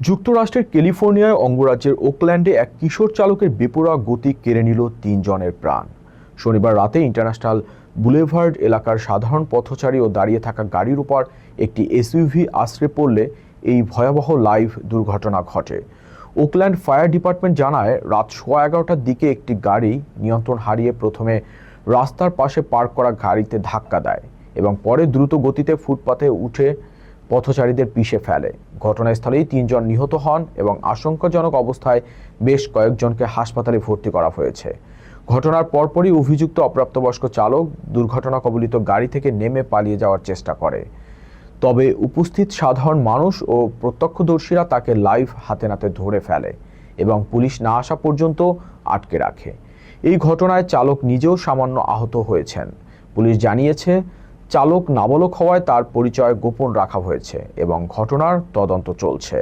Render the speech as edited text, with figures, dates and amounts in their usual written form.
যুক্তরাষ্ট্রের ক্যালিফোর্নিয়ায় অঙ্গরাজ্যের ওকল্যান্ডে এক কিশোর চালকের বেপরোয়া গতি কেড়ে নিল ৩ জনের প্রাণ। শনিবার রাতে ইন্টারন্যাশনাল বুলেভার্ড এলাকার সাধারণ পথচারী ও দাঁড়িয়ে থাকা গাড়ির উপর একটি এসইউভি আছড়ে পড়লে এই ভয়াবহ লাইভ দুর্ঘটনা ঘটে। ওকল্যান্ড ফায়ার ডিপার্টমেন্ট জানায়, রাত 11:15টার দিকে একটি গাড়ি নিয়ন্ত্রণ হারিয়ে প্রথমে রাস্তার পাশে পার্ক করা গাড়িতে ধাক্কা দেয় এবং পরে দ্রুত গতিতে ফুটপাতে উঠে পথচারীদের পিষে ফেলে। ঘটনাস্থলেই ৩ জন নিহত হন এবং আশঙ্কাজনক অবস্থায় বেশ কয়েকজনকে হাসপাতালে ভর্তি করা হয়েছে। ঘটনার পরপরই অভিযুক্ত অপ্রাপ্তবয়স্ক চালক দুর্ঘটনা কবলিত গাড়ি থেকে নেমে পালিয়ে যাওয়ার চেষ্টা করে। তবে উপস্থিত সাধারণ মানুষ ও প্রত্যক্ষদর্শীরা তাকে লাইভ হাতে নাতে ধরে ফেলে এবং পুলিশ না আসা পর্যন্ত আটকে রাখে। এই ঘটনায় চালক নিজেও সামান্য আহত হয়েছেন। পুলিশ জানিয়েছে, চালক নাবালক হওয়ায় তার পরিচয় গোপন রাখা হয়েছে এবং ঘটনার তদন্ত চলছে।